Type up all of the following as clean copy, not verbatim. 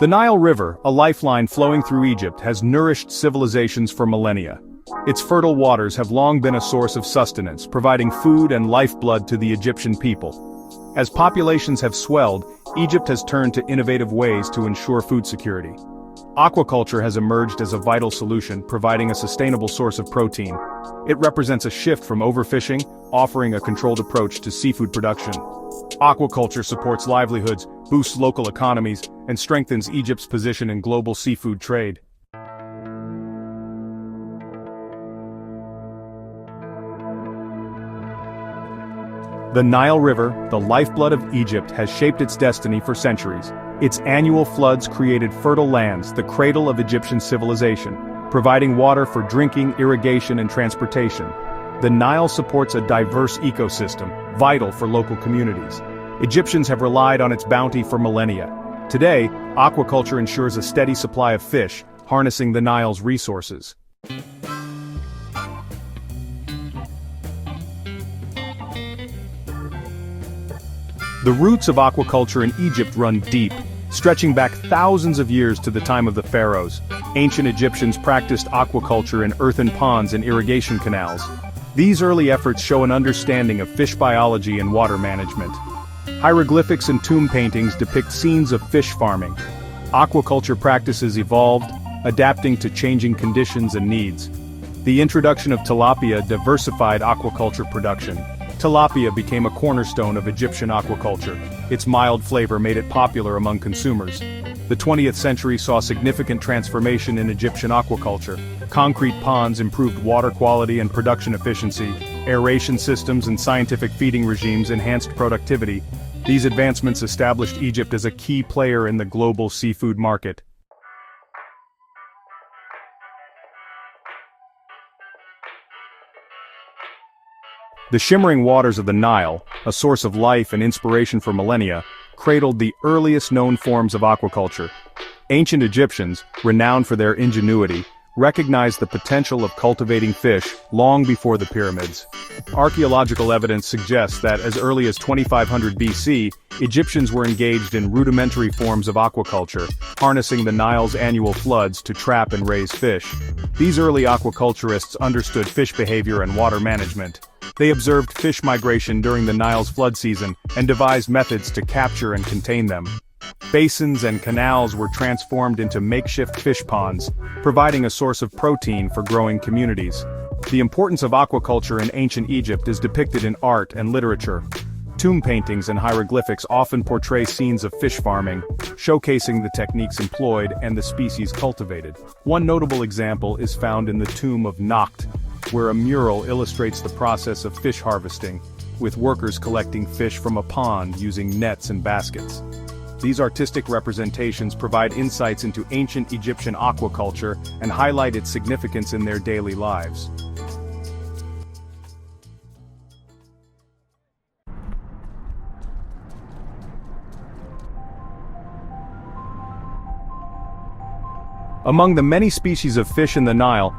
The Nile River, a lifeline flowing through Egypt, has nourished civilizations for millennia. Its fertile waters have long been a source of sustenance, providing food and lifeblood to the Egyptian people. As populations have swelled, Egypt has turned to innovative ways to ensure food security. Aquaculture has emerged as a vital solution, providing a sustainable source of protein. It represents a shift from overfishing, offering a controlled approach to seafood production. Aquaculture supports livelihoods, boosts local economies, and strengthens Egypt's position in global seafood trade. The Nile River, the lifeblood of Egypt, has shaped its destiny for centuries. Its annual floods created fertile lands, the cradle of Egyptian civilization, providing water for drinking, irrigation, and transportation. The Nile supports a diverse ecosystem, vital for local communities. Egyptians have relied on its bounty for millennia. Today, aquaculture ensures a steady supply of fish, harnessing the Nile's resources. The roots of aquaculture in Egypt run deep, stretching back thousands of years to the time of the pharaohs. Ancient Egyptians practiced aquaculture in earthen ponds and irrigation canals. These early efforts show an understanding of fish biology and water management. Hieroglyphics and tomb paintings depict scenes of fish farming. Aquaculture practices evolved, adapting to changing conditions and needs. The introduction of tilapia diversified aquaculture production. Tilapia became a cornerstone of Egyptian aquaculture. Its mild flavor made it popular among consumers. The 20th century saw significant transformation in Egyptian aquaculture. Concrete ponds improved water quality and production efficiency. Aeration systems and scientific feeding regimes enhanced productivity. These advancements established Egypt as a key player in the global seafood market. The shimmering waters of the Nile, a source of life and inspiration for millennia, cradled the earliest known forms of aquaculture. Ancient Egyptians, renowned for their ingenuity, recognized the potential of cultivating fish long before the pyramids. Archaeological evidence suggests that as early as 2500 BC, Egyptians were engaged in rudimentary forms of aquaculture, harnessing the Nile's annual floods to trap and raise fish. These early aquaculturists understood fish behavior and water management. They observed fish migration during the Nile's flood season and devised methods to capture and contain them. Basins and canals were transformed into makeshift fish ponds, providing a source of protein for growing communities. The importance of aquaculture in ancient Egypt is depicted in art and literature. Tomb paintings and hieroglyphics often portray scenes of fish farming, showcasing the techniques employed and the species cultivated. One notable example is found in the tomb of Nakht, where a mural illustrates the process of fish harvesting, with workers collecting fish from a pond using nets and baskets. These artistic representations provide insights into ancient Egyptian aquaculture and highlight its significance in their daily lives. Among the many species of fish in the Nile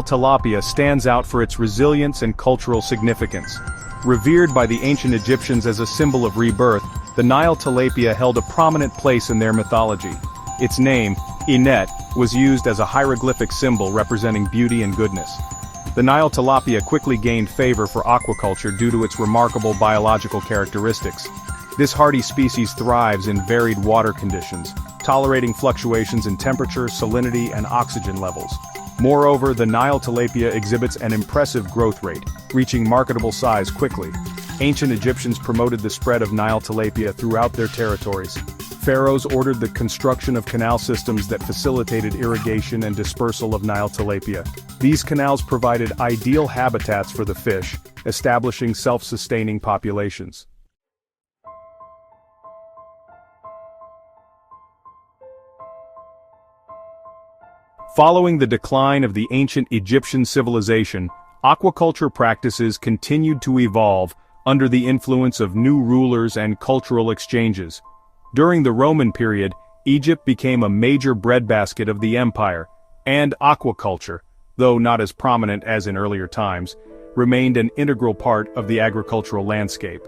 tilapia stands out for its resilience and cultural significance. Revered by the ancient Egyptians as a symbol of rebirth, the Nile tilapia held a prominent place in their mythology. Its name, Inet, was used as a hieroglyphic symbol representing beauty and goodness. The Nile tilapia quickly gained favor for aquaculture due to its remarkable biological characteristics. This hardy species thrives in varied water conditions, tolerating fluctuations in temperature, salinity, and oxygen levels. Moreover, the Nile tilapia exhibits an impressive growth rate, reaching marketable size quickly. Ancient Egyptians promoted the spread of Nile tilapia throughout their territories. Pharaohs ordered the construction of canal systems that facilitated irrigation and dispersal of Nile tilapia. These canals provided ideal habitats for the fish, establishing self-sustaining populations. Following the decline of the ancient Egyptian civilization, aquaculture practices continued to evolve under the influence of new rulers and cultural exchanges. During the Roman period, Egypt became a major breadbasket of the empire, and aquaculture, though not as prominent as in earlier times, remained an integral part of the agricultural landscape.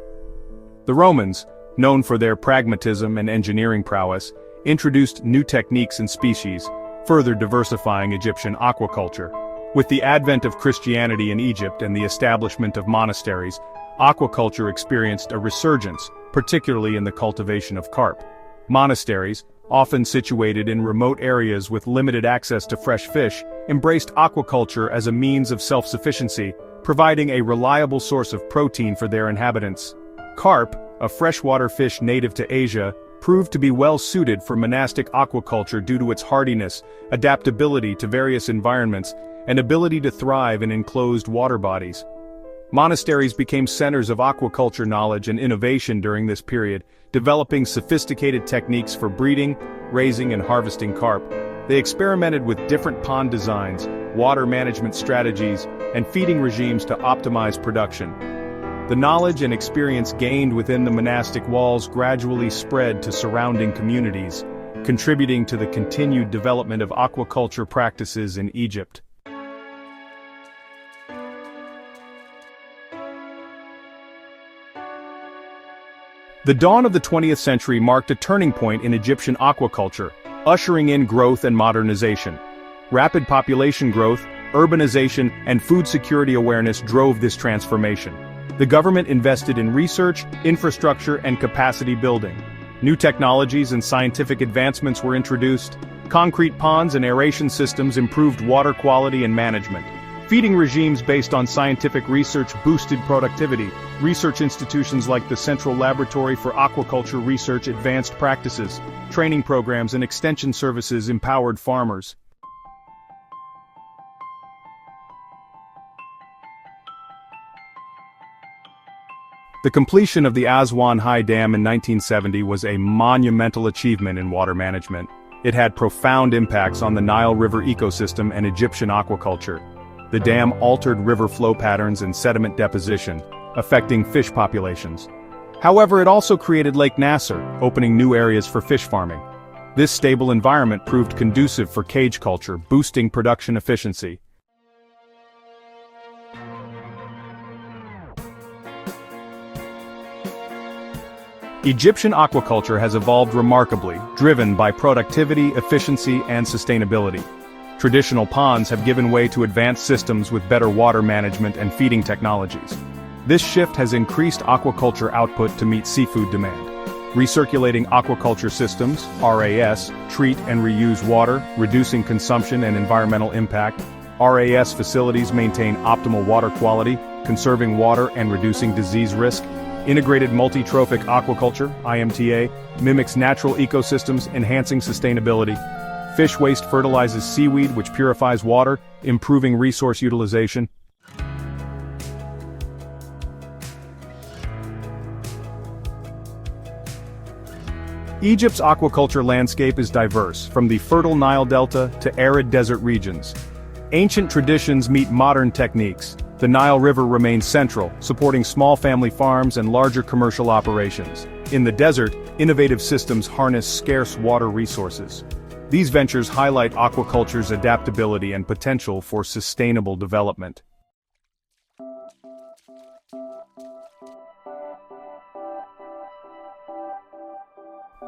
The Romans, known for their pragmatism and engineering prowess, introduced new techniques and species, further diversifying Egyptian aquaculture. With the advent of Christianity in Egypt and the establishment of monasteries, aquaculture experienced a resurgence, particularly in the cultivation of carp. Monasteries, often situated in remote areas with limited access to fresh fish, embraced aquaculture as a means of self-sufficiency, providing a reliable source of protein for their inhabitants. Carp, a freshwater fish native to Asia, proved to be well suited for monastic aquaculture due to its hardiness, adaptability to various environments, and ability to thrive in enclosed water bodies. Monasteries became centers of aquaculture knowledge and innovation during this period, developing sophisticated techniques for breeding, raising and harvesting carp. They experimented with different pond designs, water management strategies, and feeding regimes to optimize production. The knowledge and experience gained within the monastic walls gradually spread to surrounding communities, contributing to the continued development of aquaculture practices in Egypt. The dawn of the 20th century marked a turning point in Egyptian aquaculture, ushering in growth and modernization. Rapid population growth, urbanization, and food security awareness drove this transformation. The government invested in research, infrastructure, and capacity building. New technologies and scientific advancements were introduced. Concrete ponds and aeration systems improved water quality and management. Feeding regimes based on scientific research boosted productivity. Research institutions like the Central Laboratory for Aquaculture Research advanced practices. Training programs and extension services empowered farmers. The completion of the Aswan High Dam in 1970 was a monumental achievement in water management. It had profound impacts on the Nile River ecosystem and Egyptian aquaculture. The dam altered river flow patterns and sediment deposition, affecting fish populations. However, it also created Lake Nasser, opening new areas for fish farming. This stable environment proved conducive for cage culture, boosting production efficiency. Egyptian aquaculture has evolved remarkably, driven by productivity, efficiency, and sustainability. Traditional ponds have given way to advanced systems with better water management and feeding technologies. This shift has increased aquaculture output to meet seafood demand. Recirculating aquaculture systems, RAS, treat and reuse water, reducing consumption and environmental impact. RAS facilities maintain optimal water quality, conserving water and reducing disease risk. Integrated multi-trophic aquaculture, IMTA, mimics natural ecosystems, enhancing sustainability. Fish waste fertilizes seaweed, which purifies water, improving resource utilization. Egypt's aquaculture landscape is diverse, from the fertile Nile Delta to arid desert regions. Ancient traditions meet modern techniques. The Nile River remains central, supporting small family farms and larger commercial operations. In the desert, innovative systems harness scarce water resources. These ventures highlight aquaculture's adaptability and potential for sustainable development.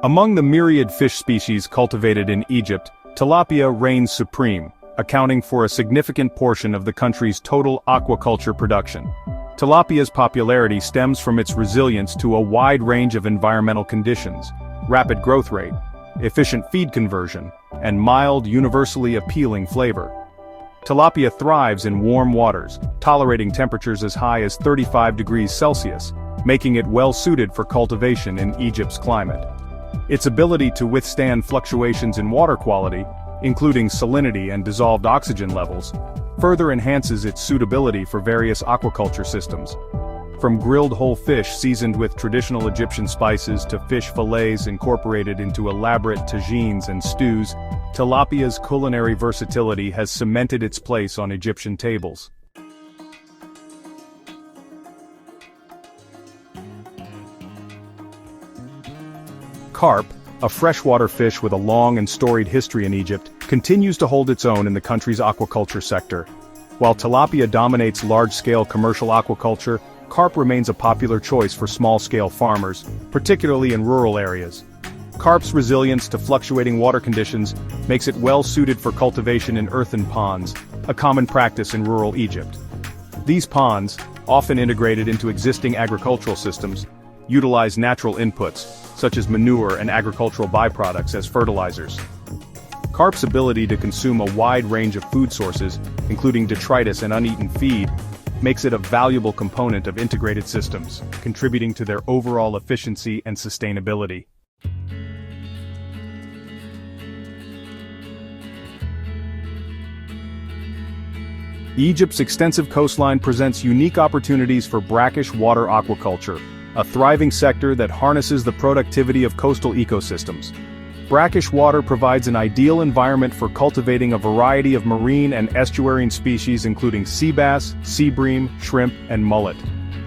Among the myriad fish species cultivated in Egypt, tilapia reigns supreme, accounting for a significant portion of the country's total aquaculture production. Tilapia's popularity stems from its resilience to a wide range of environmental conditions, rapid growth rate, efficient feed conversion, and mild, universally appealing flavor. Tilapia thrives in warm waters, tolerating temperatures as high as 35 degrees Celsius, making it well-suited for cultivation in Egypt's climate. Its ability to withstand fluctuations in water quality, including salinity and dissolved oxygen levels, further enhances its suitability for various aquaculture systems. From grilled whole fish seasoned with traditional Egyptian spices to fish fillets incorporated into elaborate tagines and stews, tilapia's culinary versatility has cemented its place on Egyptian tables. Carp, a freshwater fish with a long and storied history in Egypt, continues to hold its own in the country's aquaculture sector. While tilapia dominates large-scale commercial aquaculture, carp remains a popular choice for small-scale farmers, particularly in rural areas. Carp's resilience to fluctuating water conditions makes it well suited for cultivation in earthen ponds, a common practice in rural Egypt. These ponds, often integrated into existing agricultural systems, utilize natural inputs, such as manure and agricultural byproducts as fertilizers. Carp's ability to consume a wide range of food sources, including detritus and uneaten feed, makes it a valuable component of integrated systems, contributing to their overall efficiency and sustainability. Egypt's extensive coastline presents unique opportunities for brackish water aquaculture, a thriving sector that harnesses the productivity of coastal ecosystems. Brackish water provides an ideal environment for cultivating a variety of marine and estuarine species including sea bass, sea bream, shrimp, and mullet.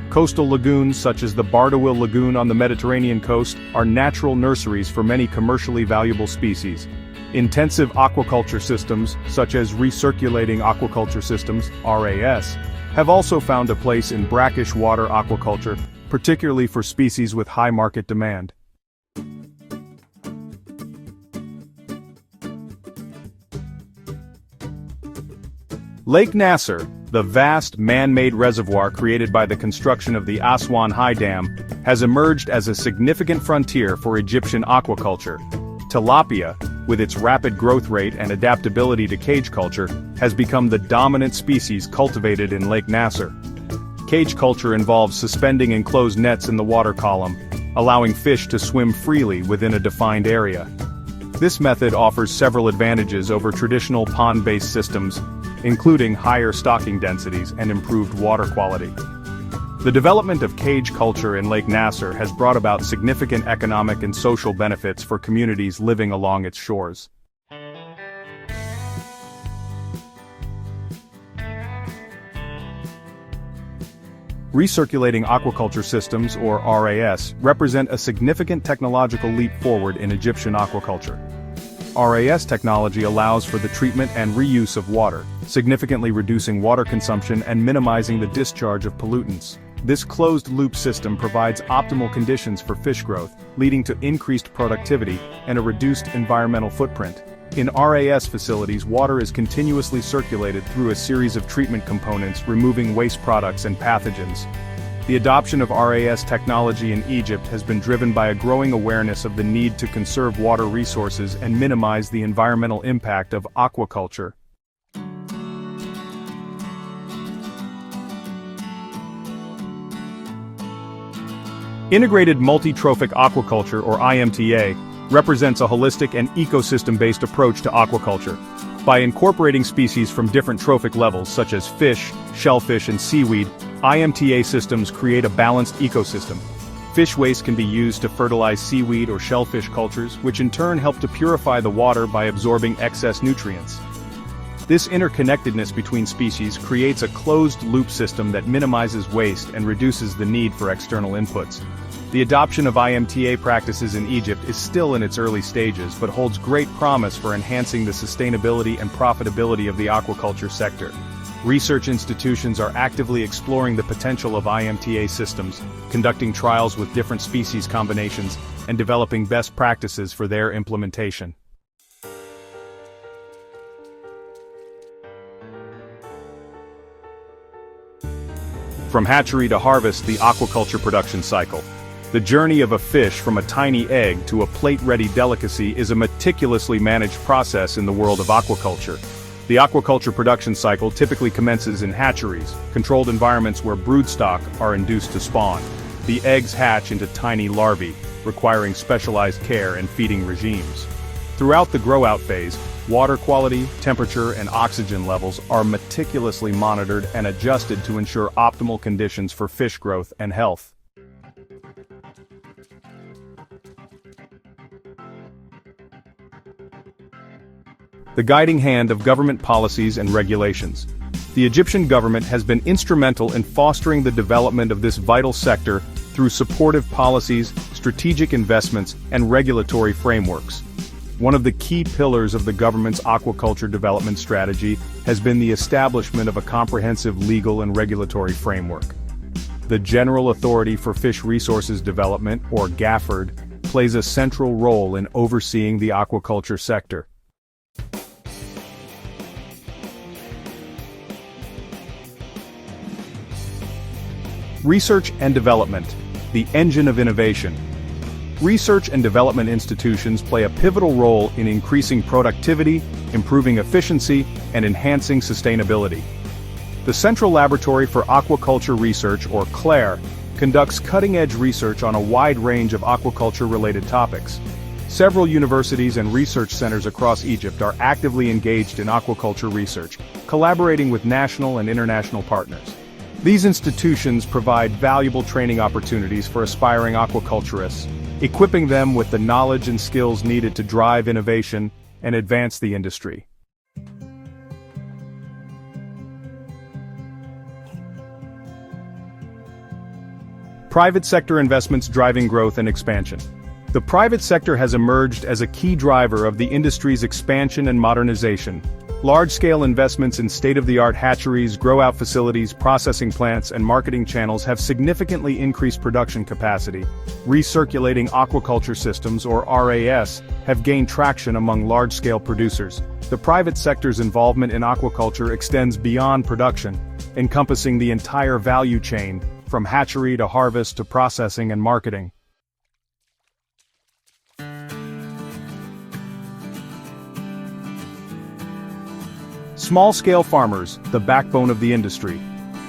Coastal lagoons such as the Bardawil Lagoon on the Mediterranean coast are natural nurseries for many commercially valuable species. Intensive aquaculture systems, such as recirculating aquaculture systems, RAS, have also found a place in brackish water aquaculture, particularly for species with high market demand. Lake Nasser, the vast man-made reservoir created by the construction of the Aswan High Dam, has emerged as a significant frontier for Egyptian aquaculture. Tilapia, with its rapid growth rate and adaptability to cage culture, has become the dominant species cultivated in Lake Nasser. Cage culture involves suspending enclosed nets in the water column, allowing fish to swim freely within a defined area. This method offers several advantages over traditional pond-based systems, including higher stocking densities and improved water quality. The development of cage culture in Lake Nasser has brought about significant economic and social benefits for communities living along its shores. Recirculating aquaculture systems, or RAS, represent a significant technological leap forward in Egyptian aquaculture. RAS technology allows for the treatment and reuse of water, significantly reducing water consumption and minimizing the discharge of pollutants. This closed-loop system provides optimal conditions for fish growth, leading to increased productivity and a reduced environmental footprint. In RAS facilities, water is continuously circulated through a series of treatment components, removing waste products and pathogens. The adoption of RAS technology in Egypt has been driven by a growing awareness of the need to conserve water resources and minimize the environmental impact of aquaculture. Integrated multi-trophic aquaculture, or IMTA, represents a holistic and ecosystem-based approach to aquaculture. By incorporating species from different trophic levels such as fish, shellfish, and seaweed, IMTA systems create a balanced ecosystem. Fish waste can be used to fertilize seaweed or shellfish cultures, which in turn help to purify the water by absorbing excess nutrients. This interconnectedness between species creates a closed-loop system that minimizes waste and reduces the need for external inputs. The adoption of IMTA practices in Egypt is still in its early stages but holds great promise for enhancing the sustainability and profitability of the aquaculture sector. Research institutions are actively exploring the potential of IMTA systems, conducting trials with different species combinations, and developing best practices for their implementation. From hatchery to harvest, the aquaculture production cycle. The journey of a fish from a tiny egg to a plate-ready delicacy is a meticulously managed process in the world of aquaculture. The aquaculture production cycle typically commences in hatcheries, controlled environments where broodstock are induced to spawn. The eggs hatch into tiny larvae, requiring specialized care and feeding regimes. Throughout the grow-out phase, water quality, temperature, and oxygen levels are meticulously monitored and adjusted to ensure optimal conditions for fish growth and health. The guiding hand of government policies and regulations. The Egyptian government has been instrumental in fostering the development of this vital sector through supportive policies, strategic investments, and regulatory frameworks. One of the key pillars of the government's aquaculture development strategy has been the establishment of a comprehensive legal and regulatory framework. The General Authority for Fish Resources Development, or GAFRD, plays a central role in overseeing the aquaculture sector. Research and development, the engine of innovation. Research and development institutions play a pivotal role in increasing productivity, improving efficiency, and enhancing sustainability. The Central Laboratory for Aquaculture Research, or CLARE, conducts cutting-edge research on a wide range of aquaculture-related topics. Several universities and research centers across Egypt are actively engaged in aquaculture research, collaborating with national and international partners. These institutions provide valuable training opportunities for aspiring aquaculturists, equipping them with the knowledge and skills needed to drive innovation and advance the industry. Private sector investments driving growth and expansion. The private sector has emerged as a key driver of the industry's expansion and modernization. Large-scale investments in state-of-the-art hatcheries, grow-out facilities, processing plants, and marketing channels have significantly increased production capacity. Recirculating aquaculture systems, or RAS, have gained traction among large-scale producers. The private sector's involvement in aquaculture extends beyond production, encompassing the entire value chain, from hatchery to harvest to processing and marketing. Small-scale farmers, the backbone of the industry.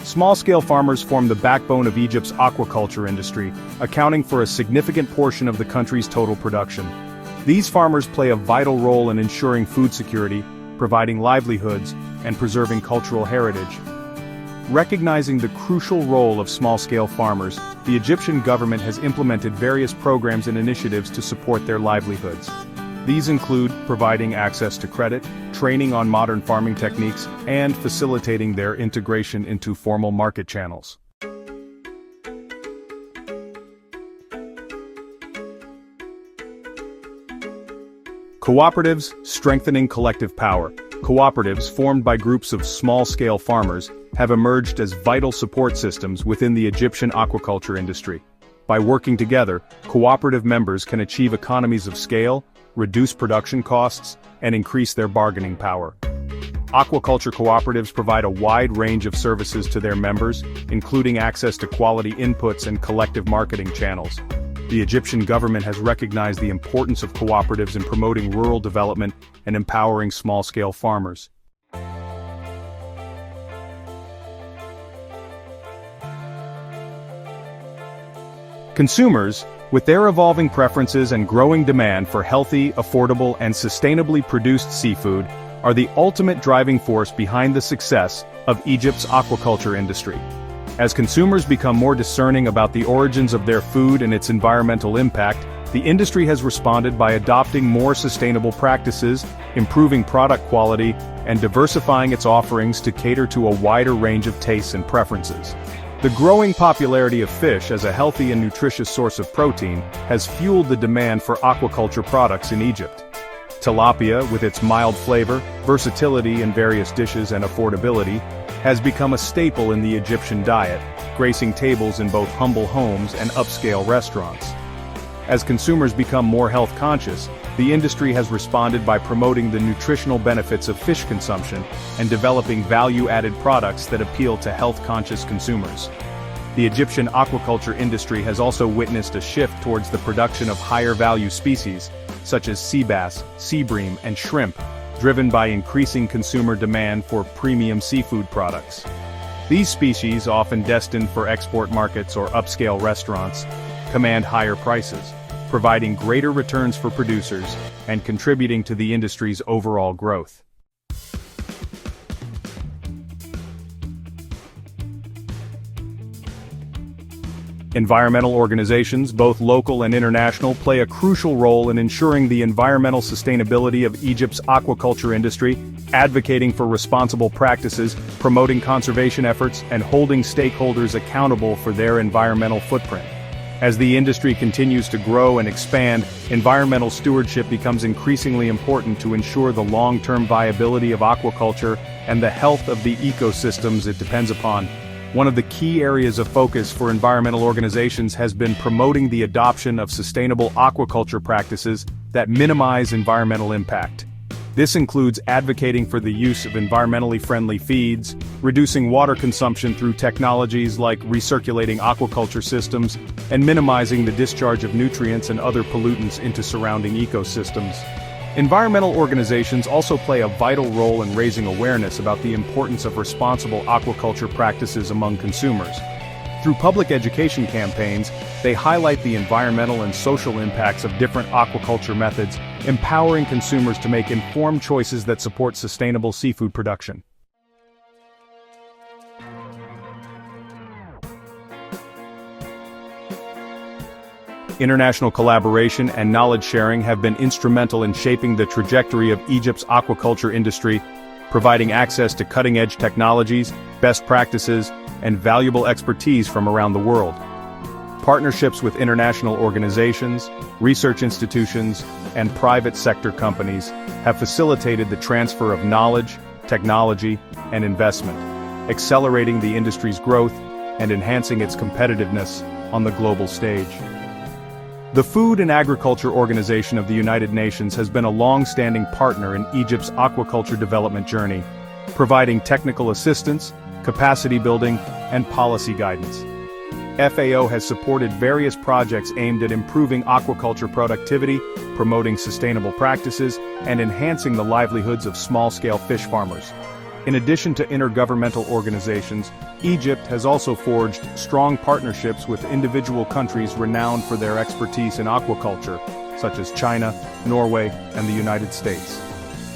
Small-scale farmers form the backbone of Egypt's aquaculture industry, accounting for a significant portion of the country's total production. These farmers play a vital role in ensuring food security, providing livelihoods, and preserving cultural heritage. Recognizing the crucial role of small-scale farmers, the Egyptian government has implemented various programs and initiatives to support their livelihoods. These include providing access to credit, training on modern farming techniques, and facilitating their integration into formal market channels. Cooperatives, strengthening collective power. Cooperatives, formed by groups of small-scale farmers, have emerged as vital support systems within the Egyptian aquaculture industry. By working together, cooperative members can achieve economies of scale, reduce production costs, and increase their bargaining power. Aquaculture cooperatives provide a wide range of services to their members, including access to quality inputs and collective marketing channels. The Egyptian government has recognized the importance of cooperatives in promoting rural development and empowering small-scale farmers. Consumers, with their evolving preferences and growing demand for healthy, affordable, and sustainably produced seafood, are the ultimate driving force behind the success of Egypt's aquaculture industry. As consumers become more discerning about the origins of their food and its environmental impact, the industry has responded by adopting more sustainable practices, improving product quality, and diversifying its offerings to cater to a wider range of tastes and preferences. The growing popularity of fish as a healthy and nutritious source of protein has fueled the demand for aquaculture products in Egypt. Tilapia, with its mild flavor, versatility in various dishes and affordability, has become a staple in the Egyptian diet, gracing tables in both humble homes and upscale restaurants. As consumers become more health-conscious, the industry has responded by promoting the nutritional benefits of fish consumption and developing value-added products that appeal to health-conscious consumers. The Egyptian aquaculture industry has also witnessed a shift towards the production of higher-value species, such as sea bass, sea bream, and shrimp, driven by increasing consumer demand for premium seafood products. These species, often destined for export markets or upscale restaurants, command higher prices, providing greater returns for producers and contributing to the industry's overall growth. Environmental organizations, both local and international, play a crucial role in ensuring the environmental sustainability of Egypt's aquaculture industry, advocating for responsible practices, promoting conservation efforts, and holding stakeholders accountable for their environmental footprint. As the industry continues to grow and expand, environmental stewardship becomes increasingly important to ensure the long-term viability of aquaculture and the health of the ecosystems it depends upon. One of the key areas of focus for environmental organizations has been promoting the adoption of sustainable aquaculture practices that minimize environmental impact. This includes advocating for the use of environmentally friendly feeds, reducing water consumption through technologies like recirculating aquaculture systems, and minimizing the discharge of nutrients and other pollutants into surrounding ecosystems. Environmental organizations also play a vital role in raising awareness about the importance of responsible aquaculture practices among consumers. Through public education campaigns, they highlight the environmental and social impacts of different aquaculture methods, empowering consumers to make informed choices that support sustainable seafood production. International collaboration and knowledge sharing have been instrumental in shaping the trajectory of Egypt's aquaculture industry, providing access to cutting-edge technologies, best practices, and valuable expertise from around the world. Partnerships with international organizations, research institutions, and private sector companies have facilitated the transfer of knowledge, technology, and investment, accelerating the industry's growth and enhancing its competitiveness on the global stage. The Food and Agriculture Organization of the United Nations has been a long-standing partner in Egypt's aquaculture development journey, providing technical assistance, capacity building, and policy guidance. FAO has supported various projects aimed at improving aquaculture productivity, promoting sustainable practices, and enhancing the livelihoods of small-scale fish farmers. In addition to intergovernmental organizations, Egypt has also forged strong partnerships with individual countries renowned for their expertise in aquaculture, such as China, Norway, and the United States.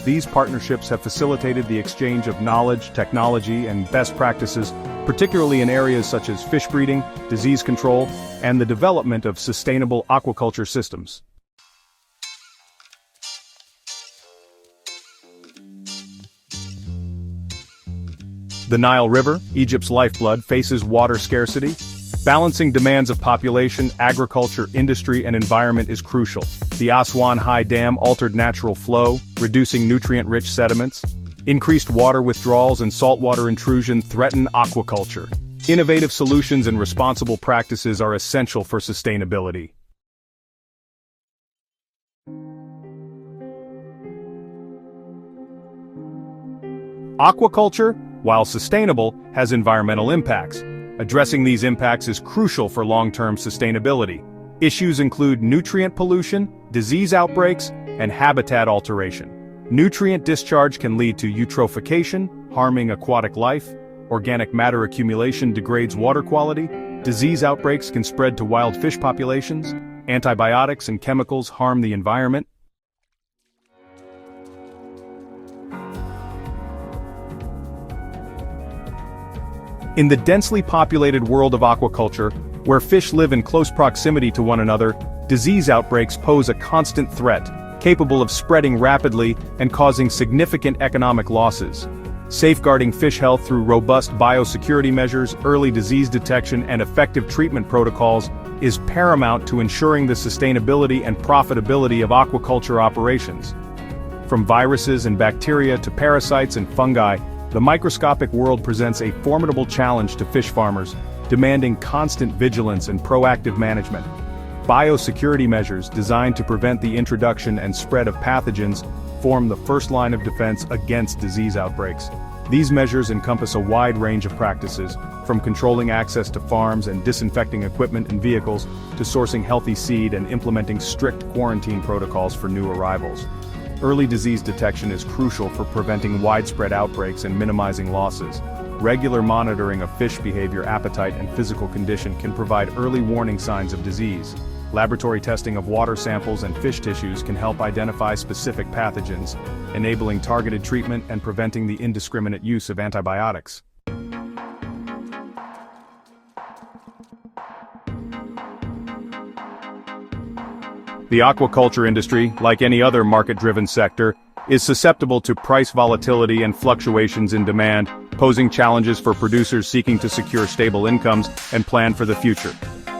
These partnerships have facilitated the exchange of knowledge, technology, and best practices, particularly in areas such as fish breeding, disease control, and the development of sustainable aquaculture systems. The Nile River, Egypt's lifeblood, faces water scarcity. Balancing demands of population, agriculture, industry, and environment is crucial. The Aswan High Dam altered natural flow, reducing nutrient-rich sediments. Increased water withdrawals and saltwater intrusion threaten aquaculture. Innovative solutions and responsible practices are essential for sustainability. Aquaculture, while sustainable, has environmental impacts. Addressing these impacts is crucial for long-term sustainability. Issues include nutrient pollution, disease outbreaks, and habitat alteration. Nutrient discharge can lead to eutrophication, harming aquatic life. Organic matter accumulation degrades water quality. Disease outbreaks can spread to wild fish populations. Antibiotics and chemicals harm the environment. In the densely populated world of aquaculture, where fish live in close proximity to one another, disease outbreaks pose a constant threat, capable of spreading rapidly and causing significant economic losses. Safeguarding fish health through robust biosecurity measures, early disease detection, and effective treatment protocols is paramount to ensuring the sustainability and profitability of aquaculture operations. From viruses and bacteria to parasites and fungi, the microscopic world presents a formidable challenge to fish farmers, demanding constant vigilance and proactive management. Biosecurity measures designed to prevent the introduction and spread of pathogens form the first line of defense against disease outbreaks. These measures encompass a wide range of practices, from controlling access to farms and disinfecting equipment and vehicles, to sourcing healthy seed and implementing strict quarantine protocols for new arrivals. Early disease detection is crucial for preventing widespread outbreaks and minimizing losses. Regular monitoring of fish behavior, appetite, and physical condition can provide early warning signs of disease. Laboratory testing of water samples and fish tissues can help identify specific pathogens, enabling targeted treatment and preventing the indiscriminate use of antibiotics. The aquaculture industry, like any other market-driven sector, is susceptible to price volatility and fluctuations in demand, posing challenges for producers seeking to secure stable incomes and plan for the future.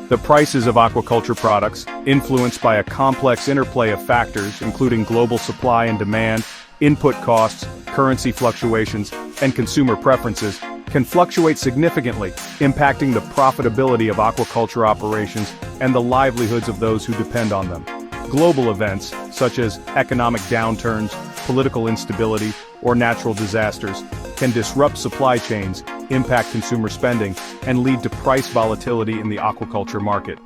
The prices of aquaculture products, influenced by a complex interplay of factors including global supply and demand, input costs, currency fluctuations, and consumer preferences, can fluctuate significantly, impacting the profitability of aquaculture operations and the livelihoods of those who depend on them. Global events, such as economic downturns, political instability, or natural disasters, can disrupt supply chains, impact consumer spending, and lead to price volatility in the aquaculture market.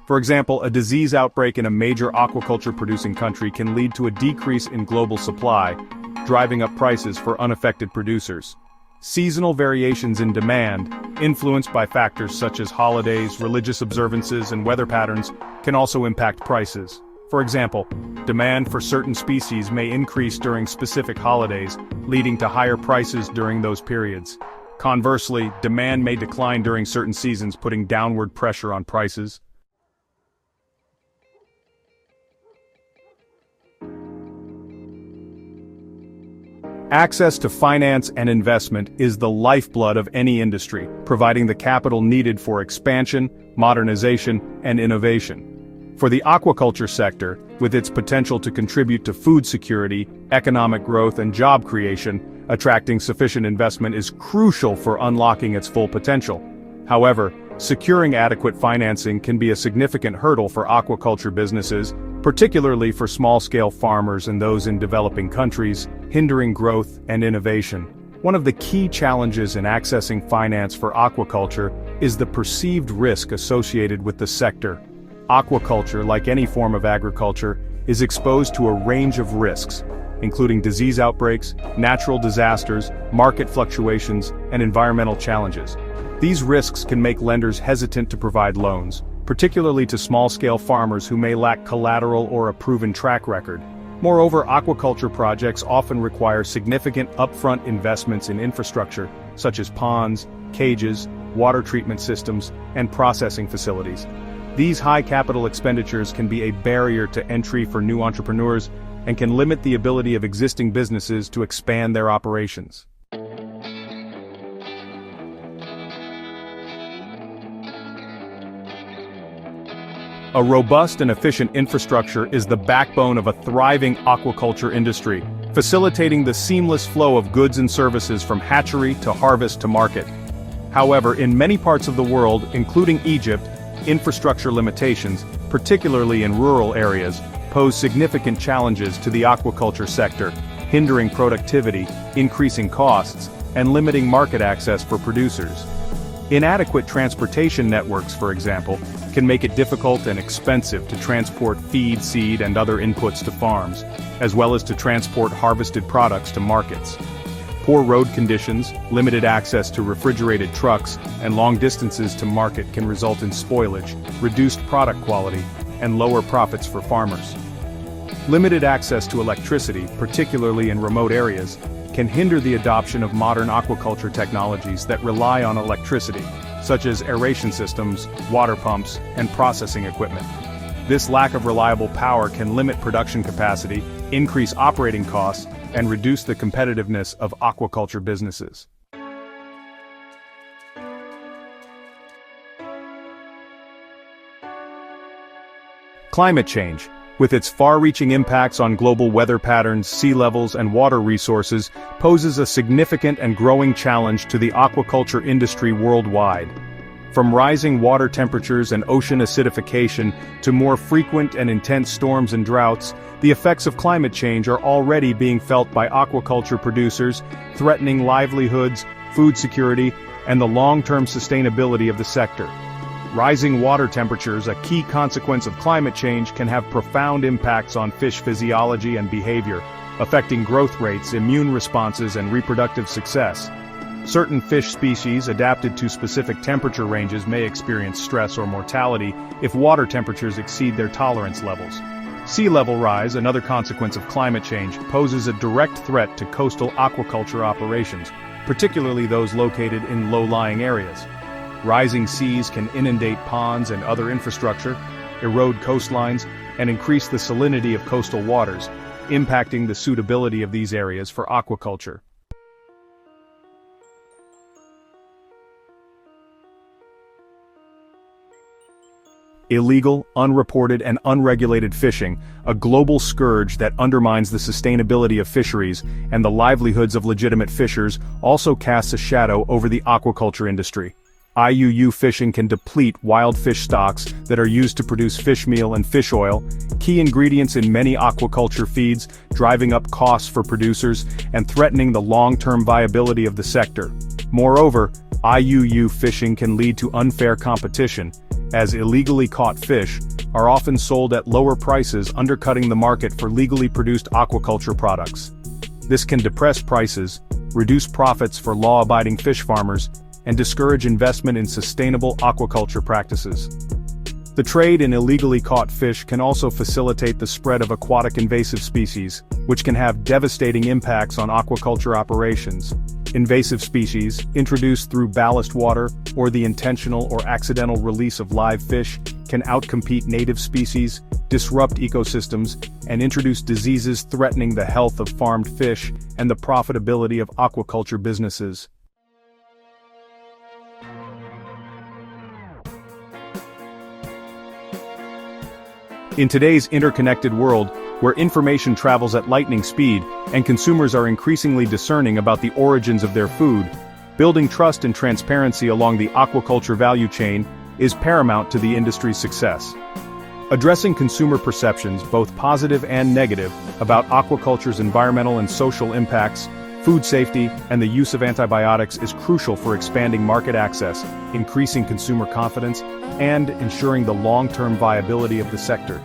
For example, a disease outbreak in a major aquaculture-producing country can lead to a decrease in global supply, driving up prices for unaffected producers. Seasonal variations in demand, influenced by factors such as holidays, religious observances, and weather patterns, can also impact prices. For example, demand for certain species may increase during specific holidays, leading to higher prices during those periods. Conversely, demand may decline during certain seasons, putting downward pressure on prices. Access to finance and investment is the lifeblood of any industry, providing the capital needed for expansion, modernization, and innovation. For the aquaculture sector, with its potential to contribute to food security, economic growth, and job creation, attracting sufficient investment is crucial for unlocking its full potential. However, securing adequate financing can be a significant hurdle for aquaculture businesses, particularly for small-scale farmers and those in developing countries, hindering growth and innovation. One of the key challenges in accessing finance for aquaculture is the perceived risk associated with the sector. Aquaculture, like any form of agriculture, is exposed to a range of risks, including disease outbreaks, natural disasters, market fluctuations, and environmental challenges. These risks can make lenders hesitant to provide loans, particularly to small-scale farmers who may lack collateral or a proven track record. Moreover, aquaculture projects often require significant upfront investments in infrastructure, such as ponds, cages, water treatment systems, and processing facilities. These high capital expenditures can be a barrier to entry for new entrepreneurs and can limit the ability of existing businesses to expand their operations. A robust and efficient infrastructure is the backbone of a thriving aquaculture industry, facilitating the seamless flow of goods and services from hatchery to harvest to market. However, in many parts of the world, including Egypt, infrastructure limitations, particularly in rural areas, pose significant challenges to the aquaculture sector, hindering productivity, increasing costs, and limiting market access for producers. Inadequate transportation networks, for example, can make it difficult and expensive to transport feed, seed, and other inputs to farms, as well as to transport harvested products to markets. Poor road conditions, limited access to refrigerated trucks, and long distances to market can result in spoilage, reduced product quality, and lower profits for farmers. Limited access to electricity, particularly in remote areas, can hinder the adoption of modern aquaculture technologies that rely on electricity, such as aeration systems, water pumps, and processing equipment. This lack of reliable power can limit production capacity, increase operating costs, and reduce the competitiveness of aquaculture businesses. Climate change, with its far-reaching impacts on global weather patterns, sea levels, and water resources, poses a significant and growing challenge to the aquaculture industry worldwide. From rising water temperatures and ocean acidification to more frequent and intense storms and droughts, the effects of climate change are already being felt by aquaculture producers, threatening livelihoods, food security, and the long-term sustainability of the sector. Rising water temperatures, a key consequence of climate change, can have profound impacts on fish physiology and behavior, affecting growth rates, immune responses, and reproductive success. Certain fish species adapted to specific temperature ranges may experience stress or mortality if water temperatures exceed their tolerance levels. Sea level rise, another consequence of climate change, poses a direct threat to coastal aquaculture operations, particularly those located in low-lying areas. Rising seas can inundate ponds and other infrastructure, erode coastlines, and increase the salinity of coastal waters, impacting the suitability of these areas for aquaculture. Illegal, unreported and unregulated fishing, a global scourge that undermines the sustainability of fisheries and the livelihoods of legitimate fishers, also casts a shadow over the aquaculture industry. IUU fishing can deplete wild fish stocks that are used to produce fish meal and fish oil, key ingredients in many aquaculture feeds, driving up costs for producers and threatening the long-term viability of the sector. Moreover, IUU fishing can lead to unfair competition, as illegally caught fish are often sold at lower prices, undercutting the market for legally produced aquaculture products. This can depress prices, reduce profits for law-abiding fish farmers, and discourage investment in sustainable aquaculture practices. The trade in illegally caught fish can also facilitate the spread of aquatic invasive species, which can have devastating impacts on aquaculture operations. Invasive species, introduced through ballast water or the intentional or accidental release of live fish, can outcompete native species, disrupt ecosystems, and introduce diseases threatening the health of farmed fish and the profitability of aquaculture businesses. In today's interconnected world, where information travels at lightning speed and consumers are increasingly discerning about the origins of their food, building trust and transparency along the aquaculture value chain is paramount to the industry's success. Addressing consumer perceptions, both positive and negative, about aquaculture's environmental and social impacts, food safety, and the use of antibiotics is crucial for expanding market access, increasing consumer confidence, and ensuring the long-term viability of the sector.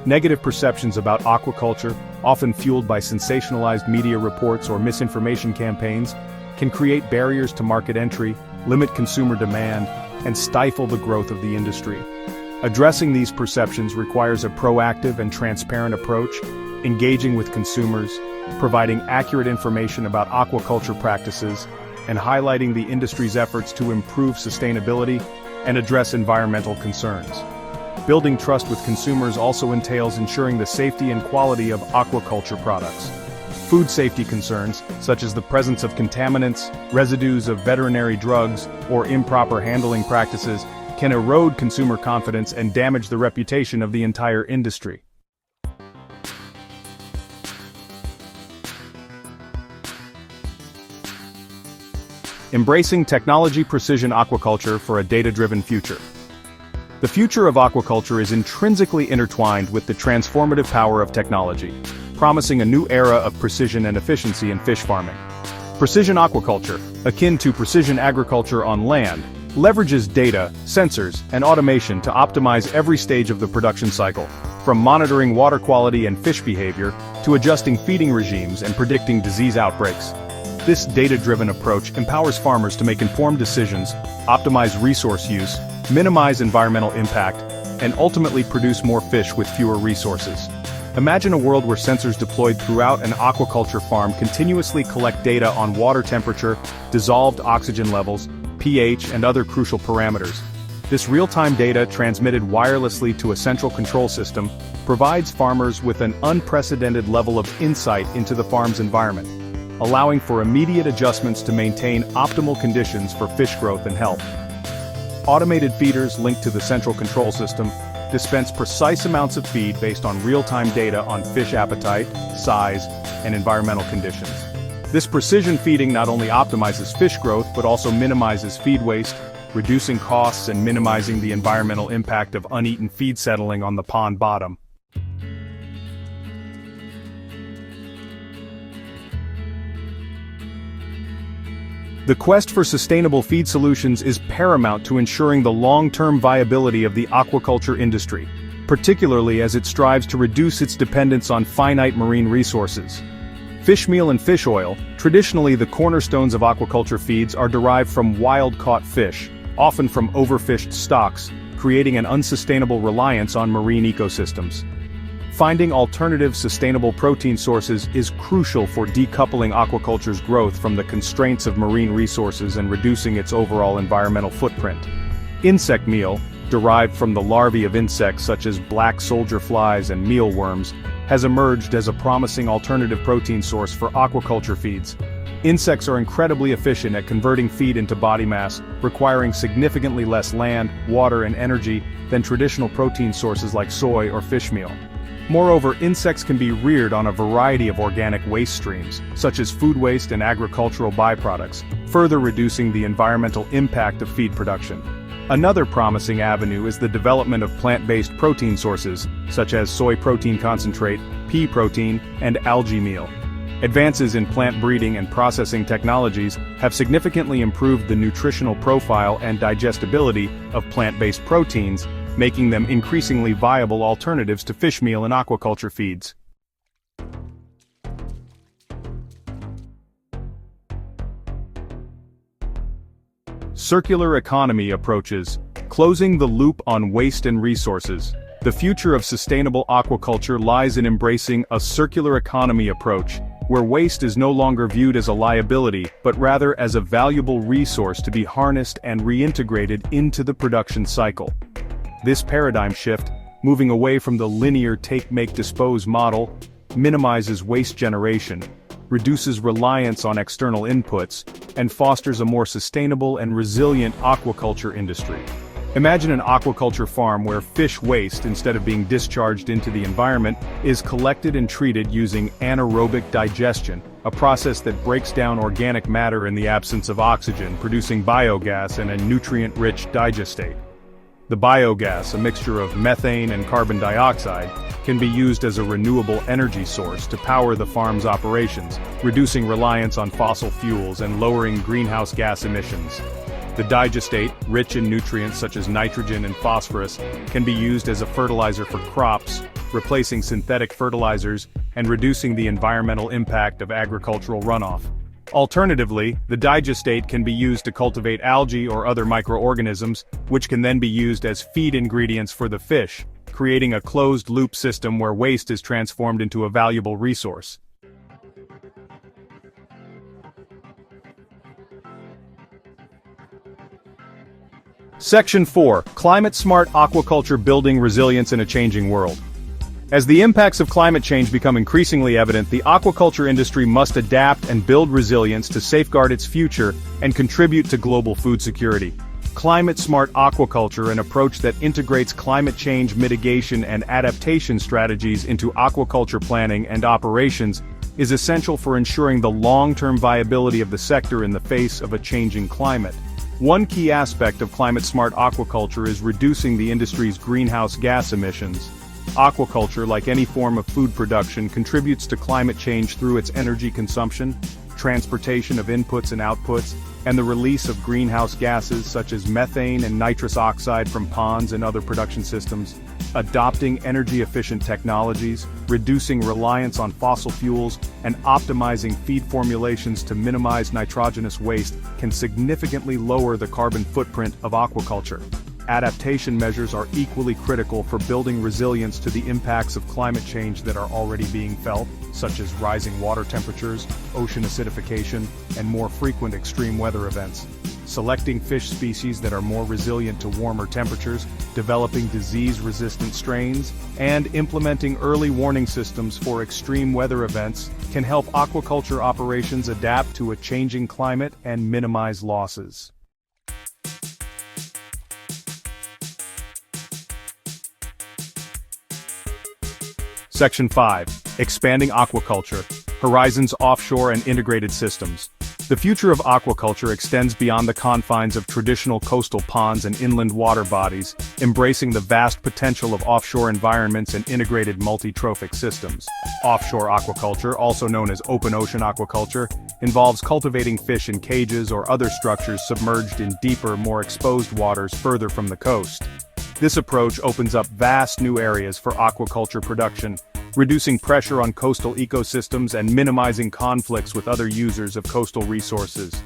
Negative perceptions about aquaculture, often fueled by sensationalized media reports or misinformation campaigns, can create barriers to market entry, limit consumer demand, and stifle the growth of the industry. Addressing these perceptions requires a proactive and transparent approach, engaging with consumers, providing accurate information about aquaculture practices, and highlighting the industry's efforts to improve sustainability and address environmental concerns. Building trust with consumers also entails ensuring the safety and quality of aquaculture products. Food safety concerns, such as the presence of contaminants, residues of veterinary drugs, or improper handling practices, can erode consumer confidence and damage the reputation of the entire industry. Embracing technology precision aquaculture for a data-driven future. The future of aquaculture is intrinsically intertwined with the transformative power of technology, promising a new era of precision and efficiency in fish farming. Precision aquaculture, akin to precision agriculture on land, leverages data, sensors, and automation to optimize every stage of the production cycle, from monitoring water quality and fish behavior to adjusting feeding regimes and predicting disease outbreaks. This data-driven approach empowers farmers to make informed decisions, optimize resource use, minimize environmental impact, and ultimately produce more fish with fewer resources. Imagine a world where sensors deployed throughout an aquaculture farm continuously collect data on water temperature, dissolved oxygen levels, pH, and other crucial parameters. This real-time data, transmitted wirelessly to a central control system, provides farmers with an unprecedented level of insight into the farm's environment, allowing for immediate adjustments to maintain optimal conditions for fish growth and health. Automated feeders linked to the central control system dispense precise amounts of feed based on real-time data on fish appetite, size, and environmental conditions. This precision feeding not only optimizes fish growth but also minimizes feed waste, reducing costs and minimizing the environmental impact of uneaten feed settling on the pond bottom. The quest for sustainable feed solutions is paramount to ensuring the long-term viability of the aquaculture industry, particularly as it strives to reduce its dependence on finite marine resources. Fish meal and fish oil, traditionally the cornerstones of aquaculture feeds, are derived from wild-caught fish, often from overfished stocks, creating an unsustainable reliance on marine ecosystems. Finding alternative sustainable protein sources is crucial for decoupling aquaculture's growth from the constraints of marine resources and reducing its overall environmental footprint. Insect meal, derived from the larvae of insects such as black soldier flies and mealworms, has emerged as a promising alternative protein source for aquaculture feeds. Insects are incredibly efficient at converting feed into body mass, requiring significantly less land, water, and energy than traditional protein sources like soy or fish meal. Moreover, insects can be reared on a variety of organic waste streams, such as food waste and agricultural byproducts, further reducing the environmental impact of feed production. Another promising avenue is the development of plant-based protein sources, such as soy protein concentrate, pea protein, and algae meal. Advances in plant breeding and processing technologies have significantly improved the nutritional profile and digestibility of plant-based proteins, making them increasingly viable alternatives to fish meal and aquaculture feeds. Circular economy approaches, closing the loop on waste and resources. The future of sustainable aquaculture lies in embracing a circular economy approach, where waste is no longer viewed as a liability, but rather as a valuable resource to be harnessed and reintegrated into the production cycle. This paradigm shift, moving away from the linear take-make-dispose model, minimizes waste generation, reduces reliance on external inputs, and fosters a more sustainable and resilient aquaculture industry. Imagine an aquaculture farm where fish waste, instead of being discharged into the environment, is collected and treated using anaerobic digestion, a process that breaks down organic matter in the absence of oxygen, producing biogas and a nutrient-rich digestate. The biogas, a mixture of methane and carbon dioxide, can be used as a renewable energy source to power the farm's operations, reducing reliance on fossil fuels and lowering greenhouse gas emissions. The digestate, rich in nutrients such as nitrogen and phosphorus, can be used as a fertilizer for crops, replacing synthetic fertilizers and reducing the environmental impact of agricultural runoff. Alternatively, the digestate can be used to cultivate algae or other microorganisms, which can then be used as feed ingredients for the fish, creating a closed-loop system where waste is transformed into a valuable resource. Section 4. Climate-smart aquaculture building resilience in a changing world. As the impacts of climate change become increasingly evident, the aquaculture industry must adapt and build resilience to safeguard its future and contribute to global food security. Climate-smart aquaculture, an approach that integrates climate change mitigation and adaptation strategies into aquaculture planning and operations, is essential for ensuring the long-term viability of the sector in the face of a changing climate. One key aspect of climate-smart aquaculture is reducing the industry's greenhouse gas emissions. Aquaculture, like any form of food production, contributes to climate change through its energy consumption, transportation of inputs and outputs, and the release of greenhouse gases such as methane and nitrous oxide from ponds and other production systems. Adopting energy-efficient technologies, reducing reliance on fossil fuels, and optimizing feed formulations to minimize nitrogenous waste can significantly lower the carbon footprint of aquaculture. Adaptation measures are equally critical for building resilience to the impacts of climate change that are already being felt, such as rising water temperatures, ocean acidification, and more frequent extreme weather events. Selecting fish species that are more resilient to warmer temperatures, developing disease-resistant strains, and implementing early warning systems for extreme weather events can help aquaculture operations adapt to a changing climate and minimize losses. Section 5. Expanding aquaculture, horizons offshore and integrated systems. The future of aquaculture extends beyond the confines of traditional coastal ponds and inland water bodies, embracing the vast potential of offshore environments and integrated multi-trophic systems. Offshore aquaculture, also known as open ocean aquaculture, involves cultivating fish in cages or other structures submerged in deeper, more exposed waters further from the coast. This approach opens up vast new areas for aquaculture production, reducing pressure on coastal ecosystems and minimizing conflicts with other users of coastal resources.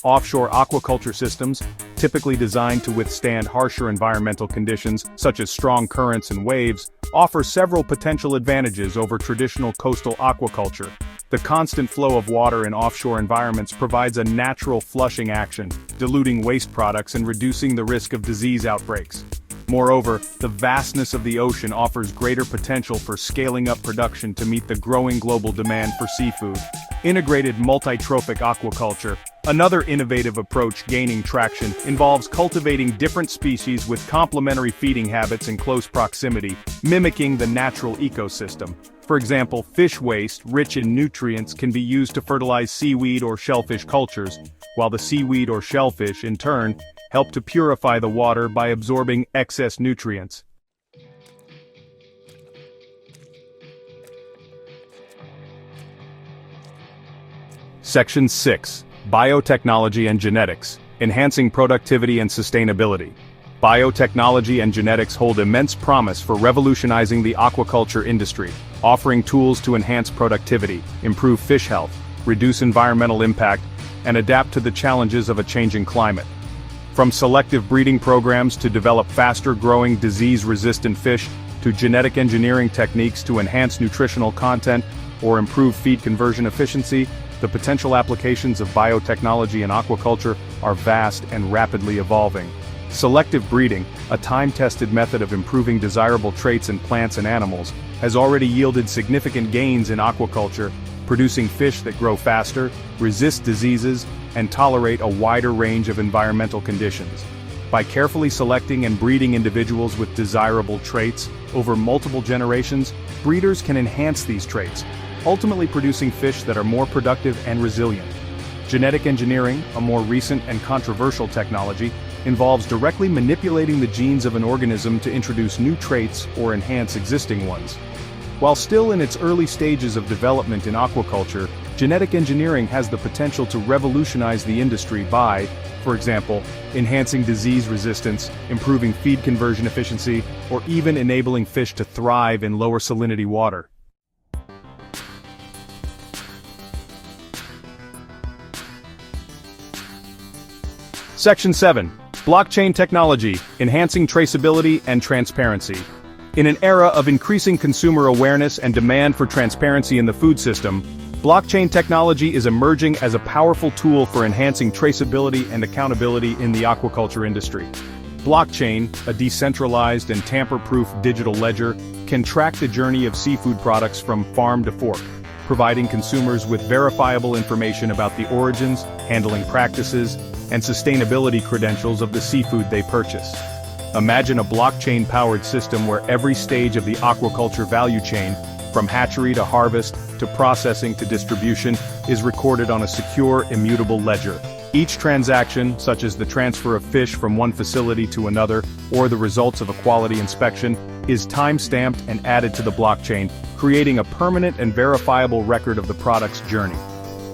Offshore aquaculture systems, typically designed to withstand harsher environmental conditions such as strong currents and waves, offer several potential advantages over traditional coastal aquaculture. The constant flow of water in offshore environments provides a natural flushing action, diluting waste products and reducing the risk of disease outbreaks. Moreover, the vastness of the ocean offers greater potential for scaling up production to meet the growing global demand for seafood. Integrated multi-trophic aquaculture, another innovative approach gaining traction, involves cultivating different species with complementary feeding habits in close proximity, mimicking the natural ecosystem. For example, fish waste, rich in nutrients, can be used to fertilize seaweed or shellfish cultures, while the seaweed or shellfish, in turn, help to purify the water by absorbing excess nutrients. Section 6. Biotechnology and Genetics, Enhancing Productivity and Sustainability. Biotechnology and genetics hold immense promise for revolutionizing the aquaculture industry, offering tools to enhance productivity, improve fish health, reduce environmental impact, and adapt to the challenges of a changing climate. From selective breeding programs to develop faster-growing, disease-resistant fish, to genetic engineering techniques to enhance nutritional content or improve feed conversion efficiency, the potential applications of biotechnology in aquaculture are vast and rapidly evolving. Selective breeding, a time-tested method of improving desirable traits in plants and animals, has already yielded significant gains in aquaculture, producing fish that grow faster, resist diseases, and tolerate a wider range of environmental conditions. By carefully selecting and breeding individuals with desirable traits over multiple generations, breeders can enhance these traits, ultimately producing fish that are more productive and resilient. Genetic engineering, a more recent and controversial technology, involves directly manipulating the genes of an organism to introduce new traits or enhance existing ones. While still in its early stages of development in aquaculture, genetic engineering has the potential to revolutionize the industry by, for example, enhancing disease resistance, improving feed conversion efficiency, or even enabling fish to thrive in lower salinity water. Section 7. Blockchain Technology, Enhancing Traceability and Transparency. In an era of increasing consumer awareness and demand for transparency in the food system, blockchain technology is emerging as a powerful tool for enhancing traceability and accountability in the aquaculture industry. Blockchain, a decentralized and tamper-proof digital ledger, can track the journey of seafood products from farm to fork, providing consumers with verifiable information about the origins, handling practices, and sustainability credentials of the seafood they purchase. Imagine a blockchain-powered system where every stage of the aquaculture value chain, from hatchery to harvest, to processing to distribution, is recorded on a secure, immutable ledger. Each transaction, such as the transfer of fish from one facility to another, or the results of a quality inspection, is time-stamped and added to the blockchain, creating a permanent and verifiable record of the product's journey.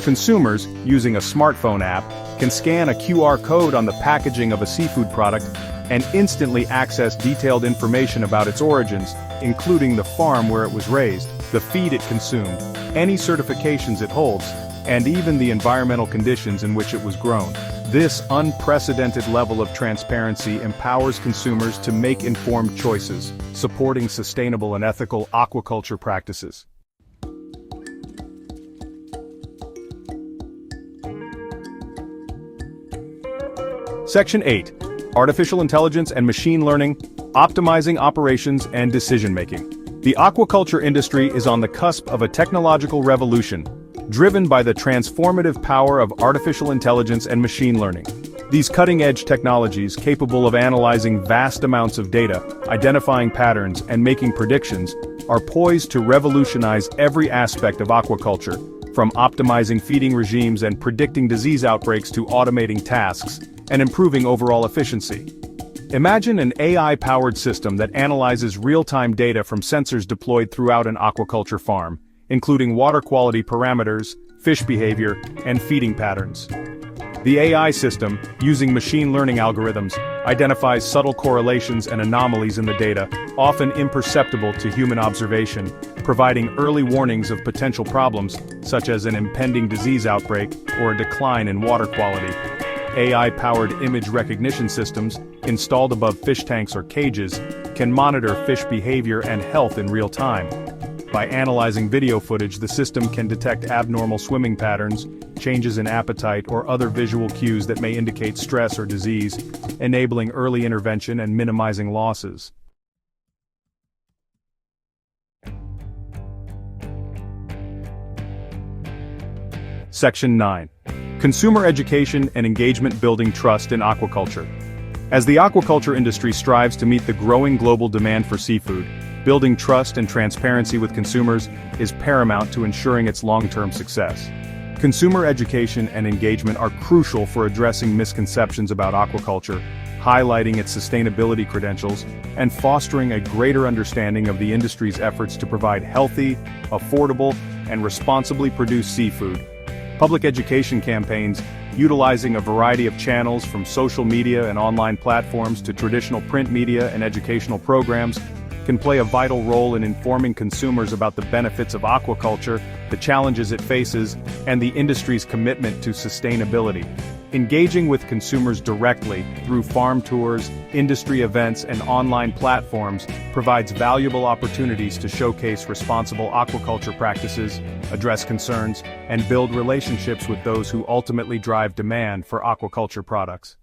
Consumers, using a smartphone app, can scan a QR code on the packaging of a seafood product and instantly access detailed information about its origins, including the farm where it was raised, the feed it consumed, any certifications it holds, and even the environmental conditions in which it was grown. This unprecedented level of transparency empowers consumers to make informed choices, supporting sustainable and ethical aquaculture practices. Section 8. Artificial Intelligence and Machine Learning, Optimizing Operations and Decision-Making. The aquaculture industry is on the cusp of a technological revolution, driven by the transformative power of artificial intelligence and machine learning. These cutting-edge technologies, capable of analyzing vast amounts of data, identifying patterns, and making predictions, are poised to revolutionize every aspect of aquaculture, from optimizing feeding regimes and predicting disease outbreaks to automating tasks and improving overall efficiency. Imagine an AI-powered system that analyzes real-time data from sensors deployed throughout an aquaculture farm, including water quality parameters, fish behavior, and feeding patterns. The AI system, using machine learning algorithms, identifies subtle correlations and anomalies in the data, often imperceptible to human observation, providing early warnings of potential problems, such as an impending disease outbreak or a decline in water quality. AI-powered image recognition systems, installed above fish tanks or cages, can monitor fish behavior and health in real time. By analyzing video footage, the system can detect abnormal swimming patterns, changes in appetite, or other visual cues that may indicate stress or disease, enabling early intervention and minimizing losses. Section 9. Consumer education and engagement building trust in aquaculture. As the aquaculture industry strives to meet the growing global demand for seafood, building trust and transparency with consumers is paramount to ensuring its long-term success. Consumer education and engagement are crucial for addressing misconceptions about aquaculture, highlighting its sustainability credentials, and fostering a greater understanding of the industry's efforts to provide healthy, affordable, and responsibly produced seafood. Public education campaigns, utilizing a variety of channels from social media and online platforms to traditional print media and educational programs, can play a vital role in informing consumers about the benefits of aquaculture, the challenges it faces, and the industry's commitment to sustainability. Engaging with consumers directly through farm tours, industry events, and online platforms provides valuable opportunities to showcase responsible aquaculture practices, address concerns, and build relationships with those who ultimately drive demand for aquaculture products.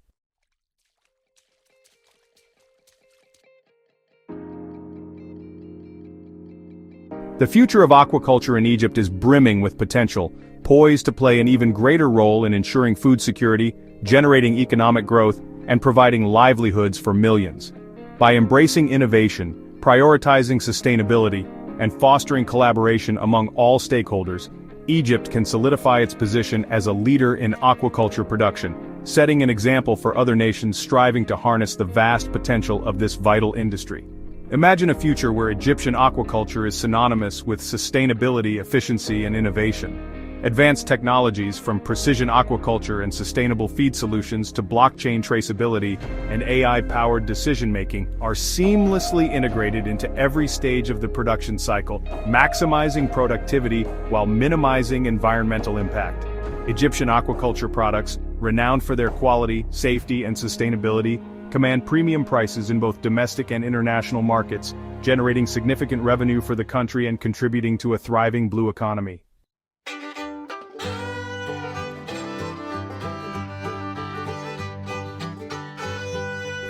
The future of aquaculture in Egypt is brimming with potential, poised to play an even greater role in ensuring food security, generating economic growth, and providing livelihoods for millions. By embracing innovation, prioritizing sustainability, and fostering collaboration among all stakeholders, Egypt can solidify its position as a leader in aquaculture production, setting an example for other nations striving to harness the vast potential of this vital industry. Imagine a future where Egyptian aquaculture is synonymous with sustainability, efficiency, and innovation. Advanced technologies from precision aquaculture and sustainable feed solutions to blockchain traceability and AI-powered decision-making are seamlessly integrated into every stage of the production cycle, maximizing productivity while minimizing environmental impact. Egyptian aquaculture products, renowned for their quality, safety, and sustainability, command premium prices in both domestic and international markets, generating significant revenue for the country and contributing to a thriving blue economy.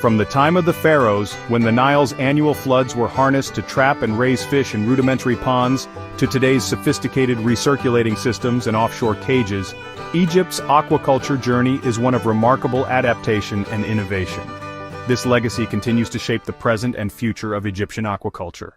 From the time of the pharaohs, when the Nile's annual floods were harnessed to trap and raise fish in rudimentary ponds, to today's sophisticated recirculating systems and offshore cages, Egypt's aquaculture journey is one of remarkable adaptation and innovation. This legacy continues to shape the present and future of Egyptian aquaculture.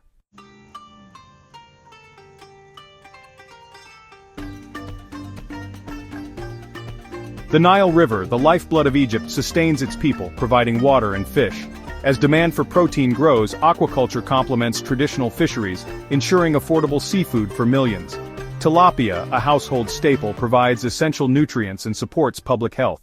The Nile River, the lifeblood of Egypt, sustains its people, providing water and fish. As demand for protein grows, aquaculture complements traditional fisheries, ensuring affordable seafood for millions. Tilapia, a household staple, provides essential nutrients and supports public health.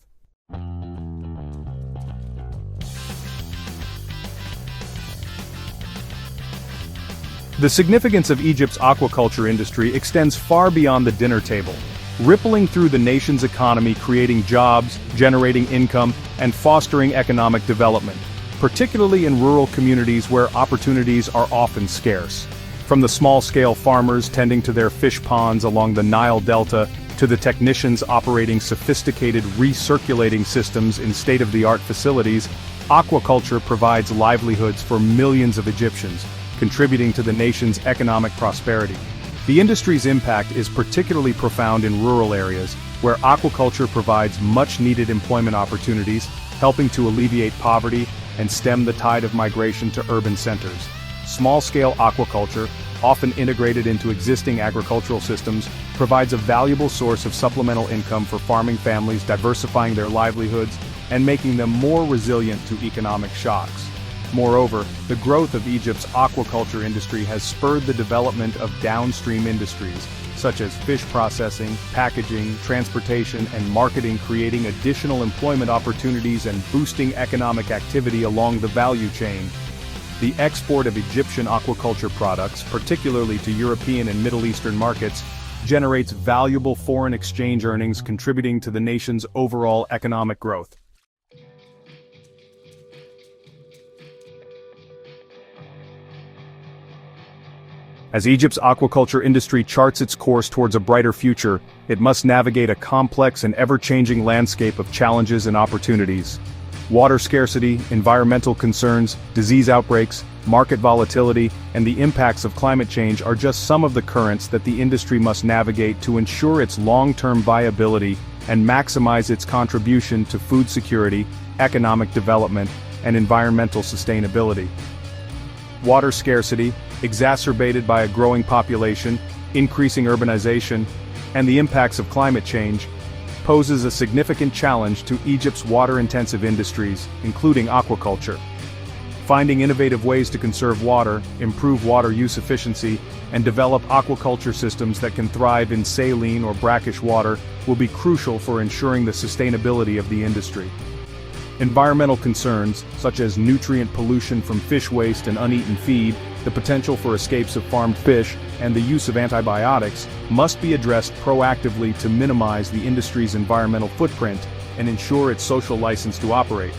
The significance of Egypt's aquaculture industry extends far beyond the dinner table, rippling through the nation's economy, creating jobs, generating income, and fostering economic development, particularly in rural communities where opportunities are often scarce. From the small-scale farmers tending to their fish ponds along the Nile Delta, to the technicians operating sophisticated recirculating systems in state-of-the-art facilities, aquaculture provides livelihoods for millions of Egyptians, contributing to the nation's economic prosperity. The industry's impact is particularly profound in rural areas, where aquaculture provides much-needed employment opportunities, helping to alleviate poverty and stem the tide of migration to urban centers. Small-scale aquaculture, often integrated into existing agricultural systems, provides a valuable source of supplemental income for farming families, diversifying their livelihoods and making them more resilient to economic shocks. Moreover, the growth of Egypt's aquaculture industry has spurred the development of downstream industries, such as fish processing, packaging, transportation, and marketing, creating additional employment opportunities and boosting economic activity along the value chain. The export of Egyptian aquaculture products, particularly to European and Middle Eastern markets, generates valuable foreign exchange earnings, contributing to the nation's overall economic growth. As Egypt's aquaculture industry charts its course towards a brighter future, it must navigate a complex and ever-changing landscape of challenges and opportunities. Water scarcity, environmental concerns, disease outbreaks, market volatility, and the impacts of climate change are just some of the currents that the industry must navigate to ensure its long-term viability and maximize its contribution to food security, economic development, and environmental sustainability. Water scarcity, exacerbated by a growing population, increasing urbanization, and the impacts of climate change, poses a significant challenge to Egypt's water-intensive industries, including aquaculture. Finding innovative ways to conserve water, improve water use efficiency, and develop aquaculture systems that can thrive in saline or brackish water will be crucial for ensuring the sustainability of the industry. Environmental concerns, such as nutrient pollution from fish waste and uneaten feed, the potential for escapes of farmed fish, and the use of antibiotics, must be addressed proactively to minimize the industry's environmental footprint and ensure its social license to operate.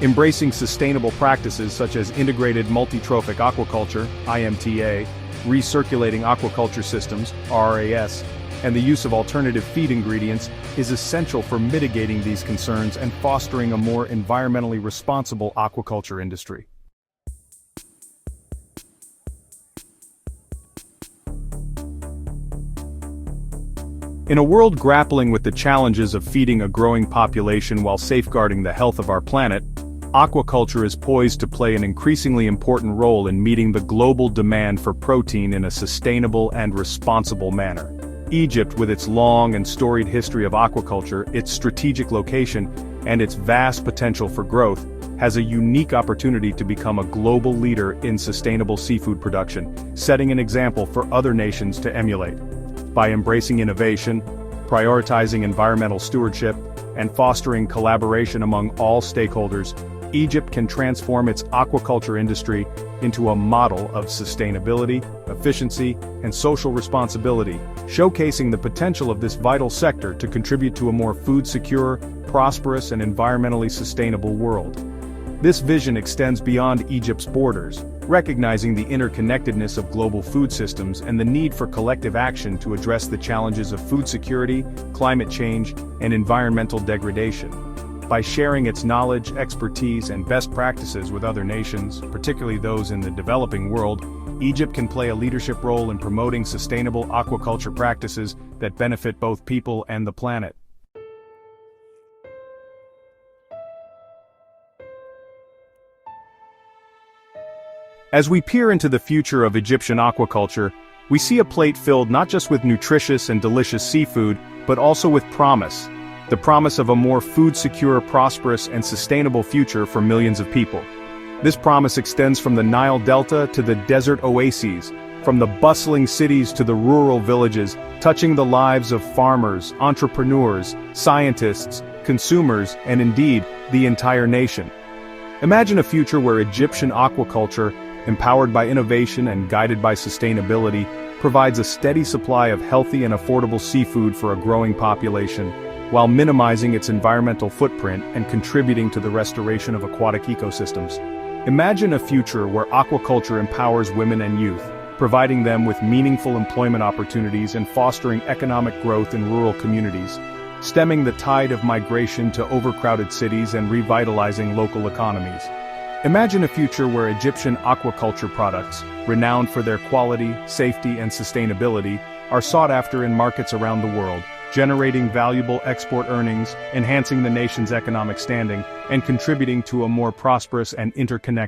Embracing sustainable practices such as integrated multi-trophic aquaculture, IMTA, recirculating aquaculture systems, RAS, and the use of alternative feed ingredients is essential for mitigating these concerns and fostering a more environmentally responsible aquaculture industry. In a world grappling with the challenges of feeding a growing population while safeguarding the health of our planet, aquaculture is poised to play an increasingly important role in meeting the global demand for protein in a sustainable and responsible manner. Egypt, with its long and storied history of aquaculture, its strategic location, and its vast potential for growth, has a unique opportunity to become a global leader in sustainable seafood production, setting an example for other nations to emulate. By embracing innovation, prioritizing environmental stewardship, and fostering collaboration among all stakeholders, Egypt can transform its aquaculture industry into a model of sustainability, efficiency, and social responsibility, showcasing the potential of this vital sector to contribute to a more food-secure, prosperous, and environmentally sustainable world. This vision extends beyond Egypt's borders, recognizing the interconnectedness of global food systems and the need for collective action to address the challenges of food security, climate change, and environmental degradation. By sharing its knowledge, expertise, and best practices with other nations, particularly those in the developing world, Egypt can play a leadership role in promoting sustainable aquaculture practices that benefit both people and the planet. As we peer into the future of Egyptian aquaculture, we see a plate filled not just with nutritious and delicious seafood, but also with promise. The promise of a more food-secure, prosperous, and sustainable future for millions of people. This promise extends from the Nile Delta to the desert oases, from the bustling cities to the rural villages, touching the lives of farmers, entrepreneurs, scientists, consumers, and indeed, the entire nation. Imagine a future where Egyptian aquaculture, empowered by innovation and guided by sustainability, provides a steady supply of healthy and affordable seafood for a growing population, while minimizing its environmental footprint and contributing to the restoration of aquatic ecosystems. Imagine a future where aquaculture empowers women and youth, providing them with meaningful employment opportunities and fostering economic growth in rural communities, stemming the tide of migration to overcrowded cities and revitalizing local economies. Imagine a future where Egyptian aquaculture products, renowned for their quality, safety, and sustainability, are sought after in markets around the world, generating valuable export earnings, enhancing the nation's economic standing, and contributing to a more prosperous and interconnected